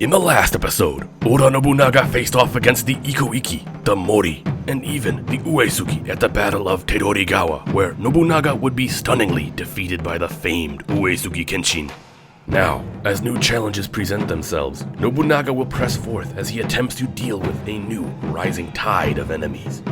In the last episode, Oda Nobunaga faced off against the Ikoiki, the Mori, and even the Uesugi at the Battle of Tedorigawa, where Nobunaga would be stunningly defeated by the famed Uesugi Kenshin. Now, as new challenges present themselves, Nobunaga will press forth as he attempts to deal with a new rising tide of enemies.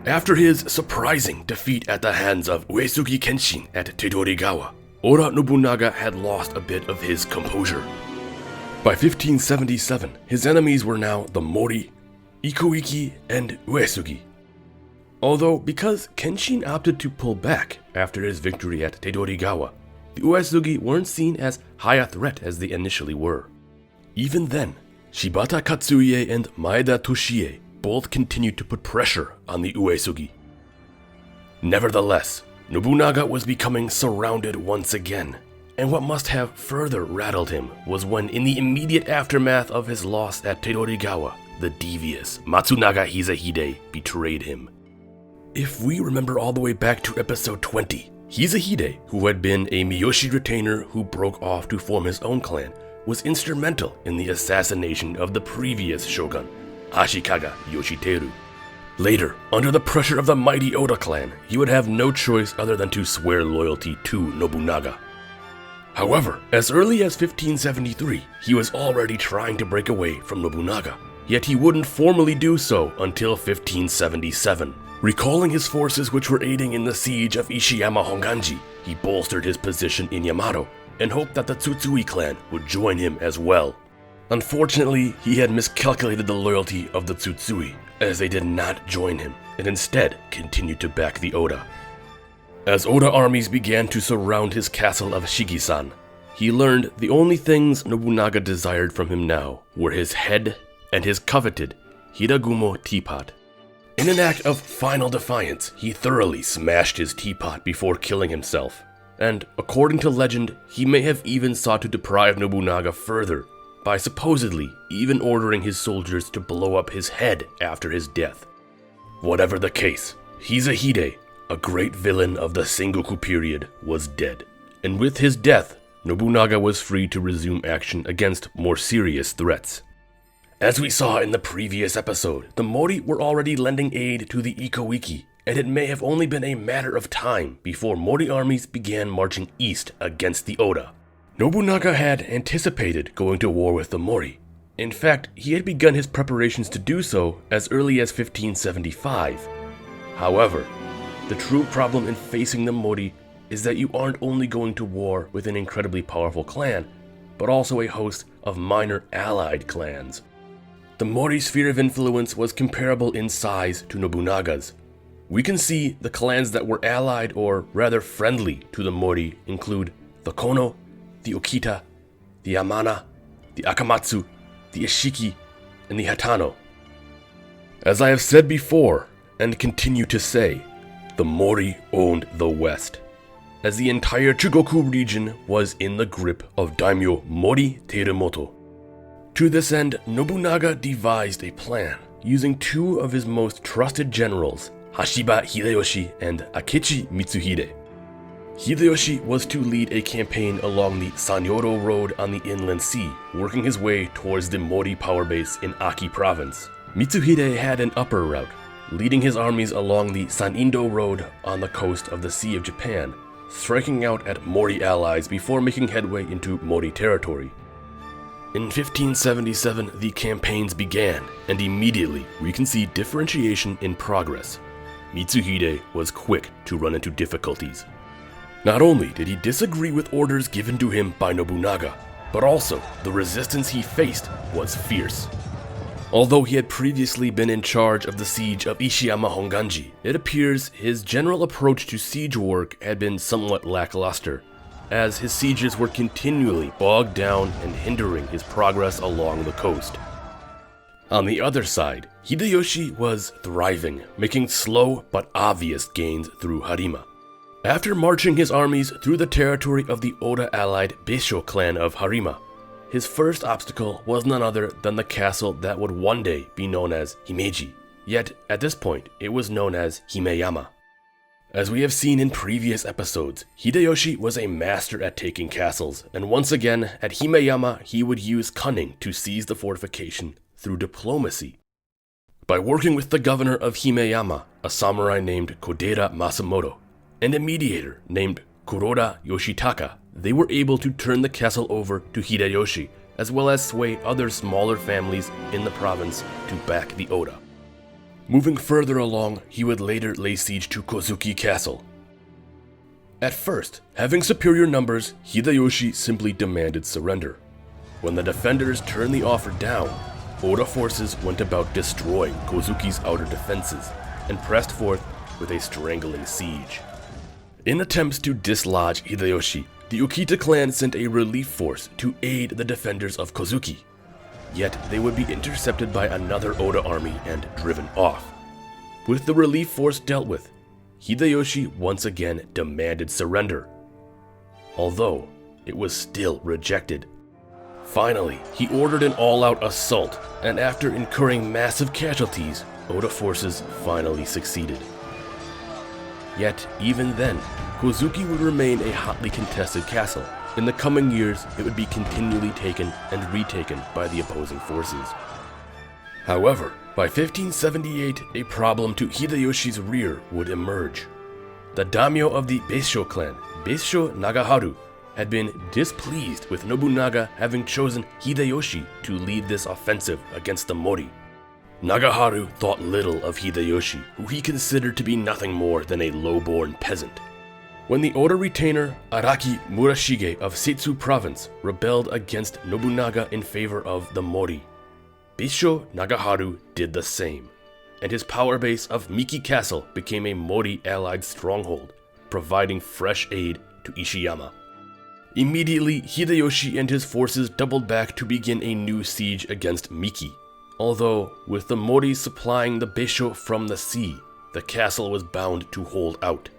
After his surprising defeat at the hands of Uesugi Kenshin at Tedorigawa, Oda Nobunaga had lost a bit of his composure. By 1577, his enemies were now the Mori, Ikoiki, and Uesugi. Although, because Kenshin opted to pull back after his victory at Tedorigawa, the Uesugi weren't seen as high a threat as they initially were. Even then, Shibata Katsuie and Maeda Toshie both continued to put pressure on the Uesugi. Nevertheless, Nobunaga was becoming surrounded once again, and what must have further rattled him was when, in the immediate aftermath of his loss at Tedorigawa, the devious Matsunaga Hisahide betrayed him. If we remember all the way back to episode 20, Hisahide, who had been a Miyoshi retainer who broke off to form his own clan, was instrumental in the assassination of the previous shogun, Ashikaga Yoshiteru. Later, under the pressure of the mighty Oda clan, he would have no choice other than to swear loyalty to Nobunaga. However, as early as 1573, he was already trying to break away from Nobunaga, yet he wouldn't formally do so until 1577. Recalling his forces which were aiding in the siege of Ishiyama Honganji, he bolstered his position in Yamato and hoped that the Tsutsui clan would join him as well. Unfortunately, he had miscalculated the loyalty of the Tsutsui, as they did not join him, and instead continued to back the Oda. As Oda armies began to surround his castle of Shigisan, he learned the only things Nobunaga desired from him now were his head and his coveted Hiragumo teapot. In an act of final defiance, he thoroughly smashed his teapot before killing himself, and according to legend, he may have even sought to deprive Nobunaga further by supposedly even ordering his soldiers to blow up his head after his death. Whatever the case, Hisahide, a great villain of the Sengoku period, was dead, and with his death, Nobunaga was free to resume action against more serious threats. As we saw in the previous episode, the Mori were already lending aid to the Ikoiki, and it may have only been a matter of time before Mori armies began marching east against the Oda. Nobunaga had anticipated going to war with the Mori. In fact, he had begun his preparations to do so as early as 1575. However, the true problem in facing the Mori is that you aren't only going to war with an incredibly powerful clan, but also a host of minor allied clans. The Mori's sphere of influence was comparable in size to Nobunaga's. We can see the clans that were allied or rather friendly to the Mori include the Kono, the Okita, the Yamana, the Akamatsu, the Ishiki, and the Hatano. As I have said before, and continue to say, the Mori owned the West, as the entire Chugoku region was in the grip of daimyo Mori Terumoto. To this end, Nobunaga devised a plan, using two of his most trusted generals, Hashiba Hideyoshi and Akechi Mitsuhide. Hideyoshi was to lead a campaign along the Sanyoro Road on the Inland Sea, working his way towards the Mori power base in Aki province. Mitsuhide had an upper route, leading his armies along the Sanindo Road on the coast of the Sea of Japan, striking out at Mori allies before making headway into Mori territory. In 1577, the campaigns began, and immediately we can see differentiation in progress. Mitsuhide was quick to run into difficulties. Not only did he disagree with orders given to him by Nobunaga, but also the resistance he faced was fierce. Although he had previously been in charge of the siege of Ishiyama Honganji, it appears his general approach to siege work had been somewhat lackluster, as his sieges were continually bogged down and hindering his progress along the coast. On the other side, Hideyoshi was thriving, making slow but obvious gains through Harima. After marching his armies through the territory of the Oda-allied Beisho clan of Harima, his first obstacle was none other than the castle that would one day be known as Himeji, yet at this point it was known as Himeyama. As we have seen in previous episodes, Hideyoshi was a master at taking castles, and once again at Himeyama he would use cunning to seize the fortification through diplomacy. By working with the governor of Himeyama, a samurai named Kodera Masamoto, and a mediator named Kuroda Yoshitaka, they were able to turn the castle over to Hideyoshi, as well as sway other smaller families in the province to back the Oda. Moving further along, he would later lay siege to Kozuki Castle. At first, having superior numbers, Hideyoshi simply demanded surrender. When the defenders turned the offer down, Oda forces went about destroying Kozuki's outer defenses and pressed forth with a strangling siege. In attempts to dislodge Hideyoshi, the Ukita clan sent a relief force to aid the defenders of Kozuki. Yet they would be intercepted by another Oda army and driven off. With the relief force dealt with, Hideyoshi once again demanded surrender, although it was still rejected. Finally, he ordered an all-out assault, and after incurring massive casualties, Oda forces finally succeeded. Yet, even then, Kozuki would remain a hotly contested castle. In the coming years, it would be continually taken and retaken by the opposing forces. However, by 1578, a problem to Hideyoshi's rear would emerge. The daimyo of the Beisho clan, Beisho Nagaharu, had been displeased with Nobunaga having chosen Hideyoshi to lead this offensive against the Mori. Nagaharu thought little of Hideyoshi, who he considered to be nothing more than a low-born peasant. When the Oda retainer Araki Murashige of Setsu province rebelled against Nobunaga in favor of the Mori, Beisho Nagaharu did the same, and his power base of Miki Castle became a Mori-allied stronghold, providing fresh aid to Ishiyama. Immediately, Hideyoshi and his forces doubled back to begin a new siege against Miki. Although, with the Mori supplying the Beisho from the sea, the castle was bound to hold out.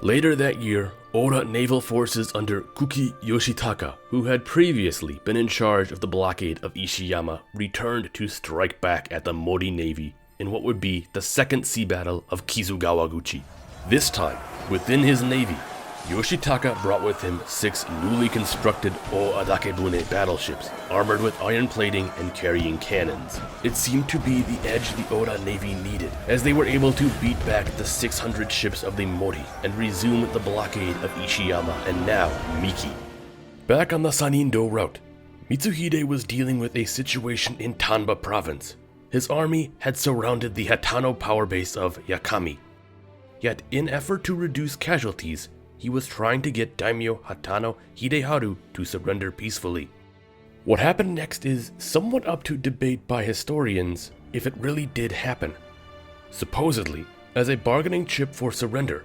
Later that year, Oda naval forces under Kuki Yoshitaka, who had previously been in charge of the blockade of Ishiyama, returned to strike back at the Mori navy in what would be the second sea battle of Kizugawaguchi. This time, within his navy, Yoshitaka brought with him 6 newly constructed O-Adakebune battleships, armored with iron plating and carrying cannons. It seemed to be the edge the Oda navy needed, as they were able to beat back the 600 ships of the Mori and resume the blockade of Ishiyama and now Miki. Back on the Sanindo route, Mitsuhide was dealing with a situation in Tanba province. His army had surrounded the Hatano power base of Yakami. Yet in effort to reduce casualties, he was trying to get daimyo Hatano Hideharu to surrender peacefully. What happened next is somewhat up to debate by historians if it really did happen. Supposedly, as a bargaining chip for surrender,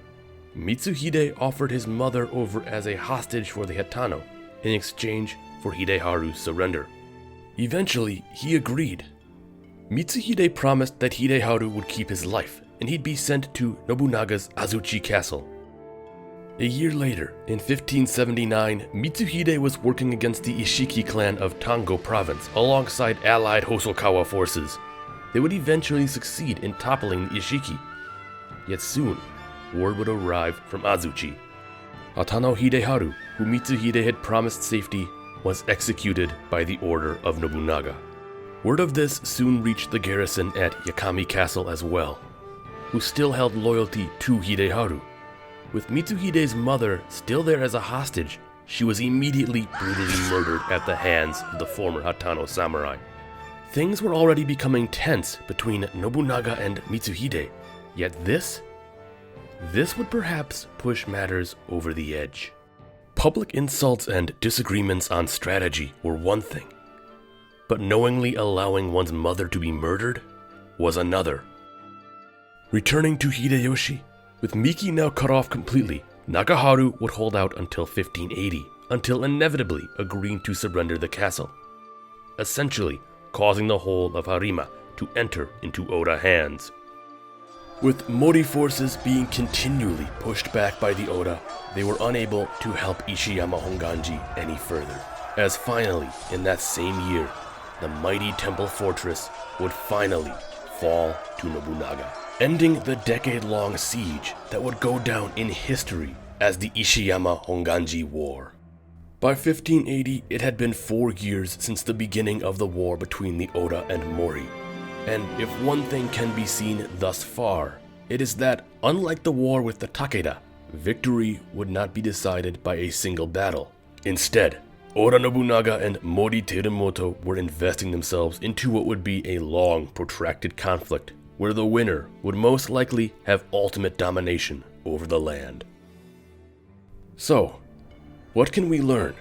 Mitsuhide offered his mother over as a hostage for the Hatano in exchange for Hideharu's surrender. Eventually, he agreed. Mitsuhide promised that Hideharu would keep his life and he'd be sent to Nobunaga's Azuchi Castle. A year later, in 1579, Mitsuhide was working against the Ishiki clan of Tango province alongside allied Hosokawa forces. They would eventually succeed in toppling the Ishiki. Yet soon, word would arrive from Azuchi. Hatano Hideharu, who Mitsuhide had promised safety, was executed by the order of Nobunaga. Word of this soon reached the garrison at Yakami Castle as well, who still held loyalty to Hideharu. With Mitsuhide's mother still there as a hostage, she was immediately brutally murdered at the hands of the former Hatano samurai. Things were already becoming tense between Nobunaga and Mitsuhide, yet this would perhaps push matters over the edge. Public insults and disagreements on strategy were one thing, but knowingly allowing one's mother to be murdered was another. Returning to Hideyoshi, with Miki now cut off completely, Nagaharu would hold out until 1580, until inevitably agreeing to surrender the castle. Essentially, causing the whole of Harima to enter into Oda hands. With Mori forces being continually pushed back by the Oda, they were unable to help Ishiyama Honganji any further, as finally, in that same year, the mighty temple fortress would finally fall to Nobunaga, ending the decade-long siege that would go down in history as the Ishiyama Honganji War. By 1580, it had been 4 years since the beginning of the war between the Oda and Mori, and if one thing can be seen thus far, it is that, unlike the war with the Takeda, victory would not be decided by a single battle. Instead, Oda Nobunaga and Mori Terumoto were investing themselves into what would be a long, protracted conflict, where the winner would most likely have ultimate domination over the land. So, what can we learn?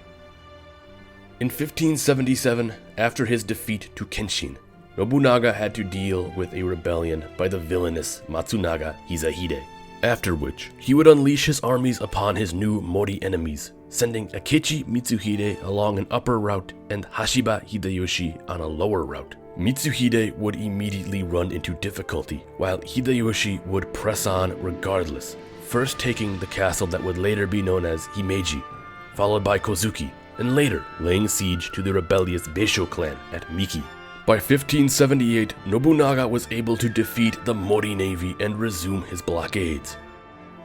In 1577, after his defeat to Kenshin, Nobunaga had to deal with a rebellion by the villainous Matsunaga Hisahide, after which he would unleash his armies upon his new Mori enemies, sending Akechi Mitsuhide along an upper route and Hashiba Hideyoshi on a lower route. Mitsuhide would immediately run into difficulty, while Hideyoshi would press on regardless, first taking the castle that would later be known as Himeji, followed by Kozuki, and later laying siege to the rebellious Beisho clan at Miki. By 1578, Nobunaga was able to defeat the Mori navy and resume his blockades.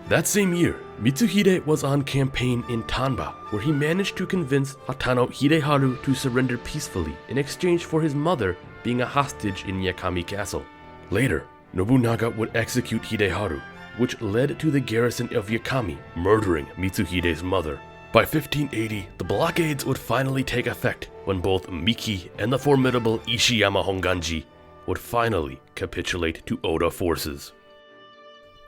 That same year, Mitsuhide was on campaign in Tanba, where he managed to convince Hatano Hideharu to surrender peacefully in exchange for his mother being a hostage in Yakami Castle. Later, Nobunaga would execute Hideharu, which led to the garrison of Yakami murdering Mitsuhide's mother. By 1580, the blockades would finally take effect when both Miki and the formidable Ishiyama Honganji would finally capitulate to Oda forces.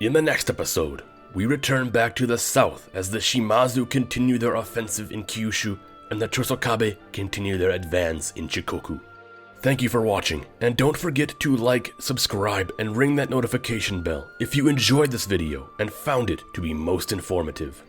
In the next episode, we return back to the south as the Shimazu continue their offensive in Kyushu and the Chosokabe continue their advance in Shikoku. Thank you for watching, and don't forget to like, subscribe, and ring that notification bell if you enjoyed this video and found it to be most informative.